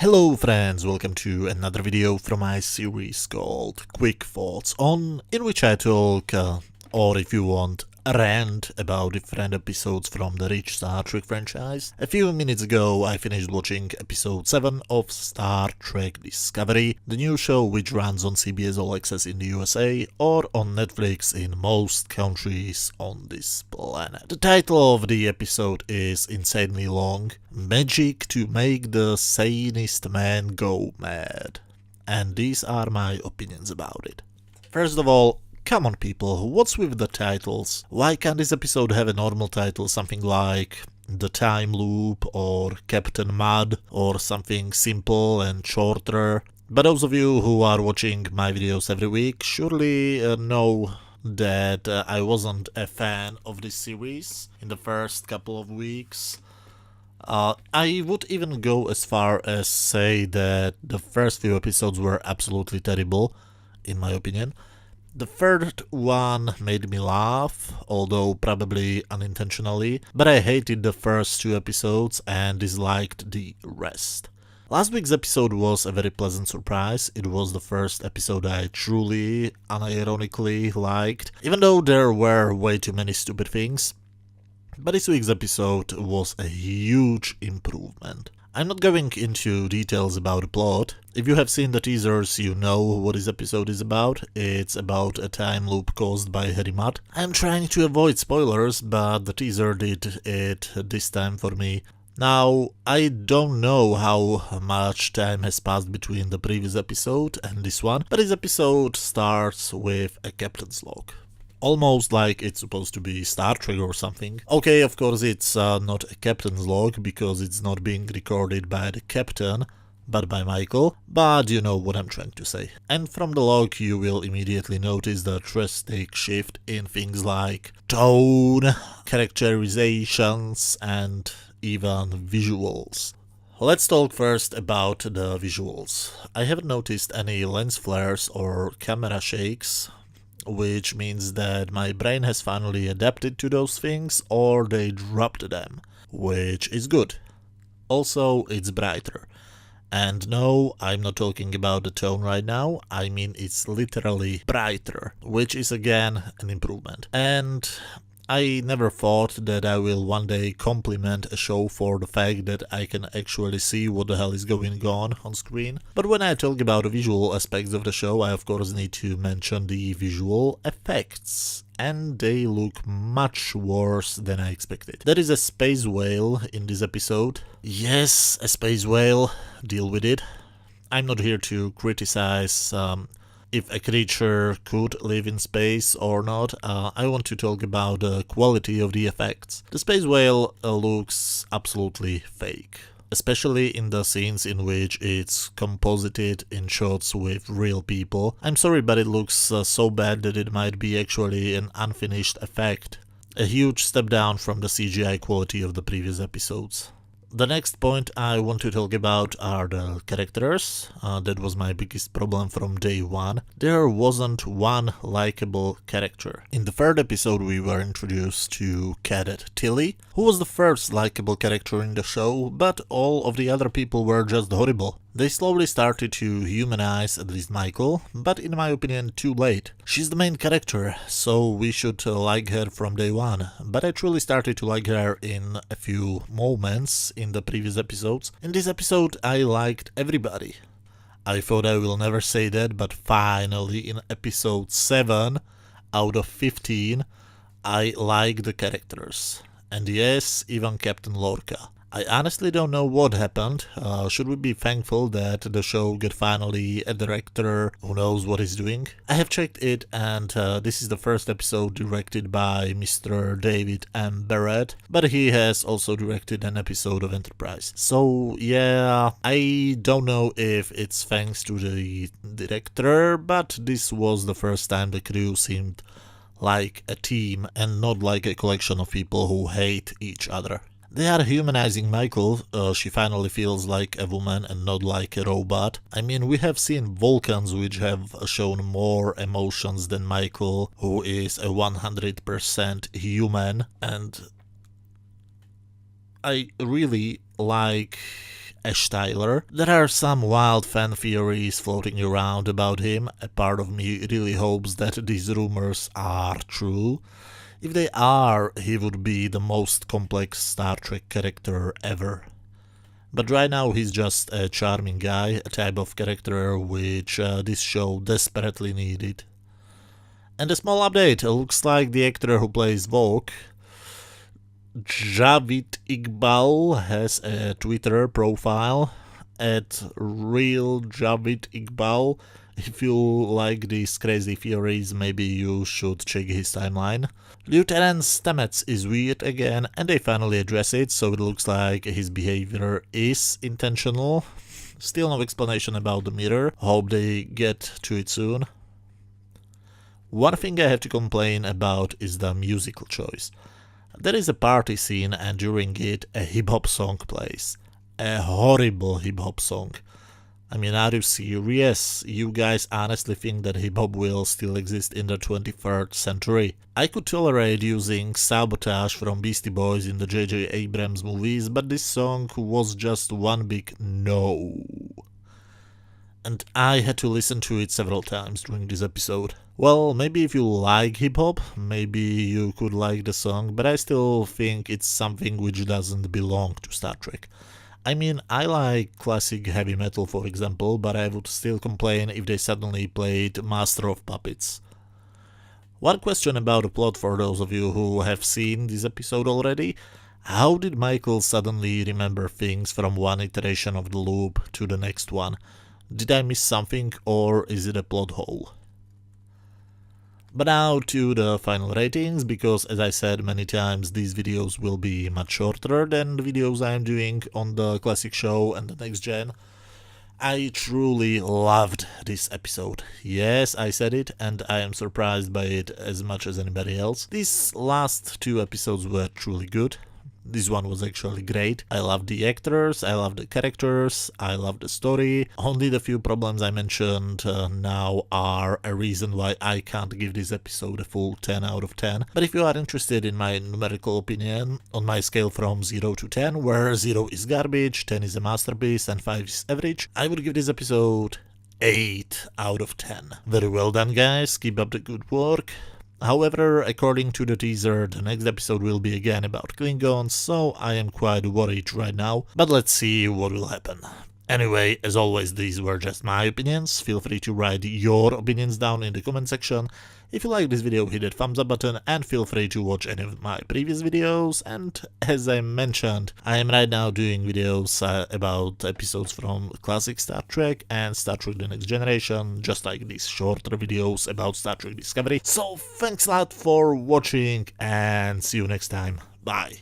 Hello friends, welcome to another video from my series called Quick Thoughts On, in which I talk, or if you want, rant about different episodes from the rich Star Trek franchise. A few minutes ago I finished watching episode 7 of Star Trek Discovery, the new show which runs on CBS All Access in the USA or on Netflix in most countries on this planet. The title of the episode is insanely long: Magic to Make the Sanest Man Go Mad. And these are my opinions about it. First of all, come on people, what's with the titles? Why can't this episode have a normal title, something like The Time Loop or Captain Mud or something simple and shorter? But those of you who are watching my videos every week surely know that I wasn't a fan of this series in the first couple of weeks. I would even go as far as say that the first few episodes were absolutely terrible, in my opinion. The third one made me laugh, although probably unintentionally, but I hated the first two episodes and disliked the rest. Last week's episode was a very pleasant surprise. It was the first episode I truly, unironically liked, even though there were way too many stupid things. But this week's episode was a huge improvement. I'm not going into details about the plot. If you have seen the teasers, you know what this episode is about. It's about a time loop caused by Harry Mudd. I'm trying to avoid spoilers, but the teaser did it this time for me. Now, I don't know how much time has passed between the previous episode and this one, but this episode starts with a captain's log. Almost like it's supposed to be Star Trek or something. Okay, of course it's not a captain's log because it's not being recorded by the captain, but by Michael, but you know what I'm trying to say. And from the log you will immediately notice the drastic shift in things like tone, characterizations, and even visuals. Let's talk first about the visuals. I haven't noticed any lens flares or camera shakes, which means that my brain has finally adapted to those things, or they dropped them, which is good. Also, it's brighter. And no, I'm not talking about the tone right now, I mean it's literally brighter, which is again an improvement. And I never thought that I will one day compliment a show for the fact that I can actually see what the hell is going on screen. But when I talk about the visual aspects of the show, I of course need to mention the visual effects. And they look much worse than I expected. There is a space whale in this episode. Yes, a space whale, deal with it. I'm not here to criticize if a creature could live in space or not. I want to talk about the quality of the effects. The space whale looks absolutely fake, especially in the scenes in which it's composited in shots with real people. I'm sorry, but it looks so bad that it might be actually an unfinished effect. A huge step down from the CGI quality of the previous episodes. The next point I want to talk about are the characters. That was my biggest problem from day one. There wasn't one likable character. In the third episode we were introduced to Cadet Tilly, who was the first likable character in the show, but all of the other people were just horrible. They slowly started to humanize at least Michael, but in my opinion too late. She's the main character, so we should like her from day one, but I truly started to like her in a few moments in the previous episodes. In this episode I liked everybody. I thought I will never say that, but finally in episode 7 out of 15 I like the characters. And yes, even Captain Lorca. I honestly don't know what happened. Should we be thankful that the show got finally a director who knows what he's doing? I have checked it, and this is the first episode directed by Mr. David M. Barrett, but he has also directed an episode of Enterprise. So yeah, I don't know if it's thanks to the director, but this was the first time the crew seemed like a team and not like a collection of people who hate each other. They are humanizing Michael. She finally feels like a woman and not like a robot. I mean, we have seen Vulcans which have shown more emotions than Michael, who is a 100% human, and I really like Ash Tyler. There are some wild fan theories floating around about him. A part of me really hopes that these rumors are true. If they are, he would be the most complex Star Trek character ever. But right now he's just a charming guy, a type of character which this show desperately needed. And a small update, it looks like the actor who plays Vogue, Javid Iqbal, has a Twitter profile at real Javid Iqbal. If you like these crazy theories, maybe you should check his timeline. Lieutenant Stamets is weird again, and they finally address it, so it looks like his behavior is intentional. Still no explanation about the mirror, hope they get to it soon. One thing I have to complain about is the musical choice. There is a party scene and during it a hip-hop song plays. A horrible hip-hop song. I mean, are you serious? You guys honestly think that hip-hop will still exist in the 23rd century? I could tolerate using Sabotage from Beastie Boys in the J.J. Abrams movies, but this song was just one big no. And I had to listen to it several times during this episode. Well, maybe if you like hip-hop, maybe you could like the song, but I still think it's something which doesn't belong to Star Trek. I mean, I like classic heavy metal, for example, but I would still complain if they suddenly played Master of Puppets. One question about the plot for those of you who have seen this episode already. How did Michael suddenly remember things from one iteration of the loop to the next one? Did I miss something, or is it a plot hole? But now to the final ratings, because as I said many times, these videos will be much shorter than the videos I am doing on the classic show and the next gen. I truly loved this episode. Yes, I said it, and I am surprised by it as much as anybody else. These last two episodes were truly good. This one was actually great. I love the actors, I love the characters, I love the story. Only the few problems I mentioned now are a reason why I can't give this episode a full 10 out of 10. But if you are interested in my numerical opinion on my scale from 0 to 10, where 0 is garbage, 10 is a masterpiece and 5 is average, I would give this episode 8 out of 10. Very well done, guys, keep up the good work. However, according to the teaser, the next episode will be again about Klingons, so I am quite worried right now, but let's see what will happen. Anyway, as always, these were just my opinions. Feel free to write your opinions down in the comment section. If you like this video, hit that thumbs up button and feel free to watch any of my previous videos. And as I mentioned, I am right now doing videos about episodes from classic Star Trek and Star Trek The Next Generation, just like these shorter videos about Star Trek Discovery. So thanks a lot for watching and see you next time. Bye.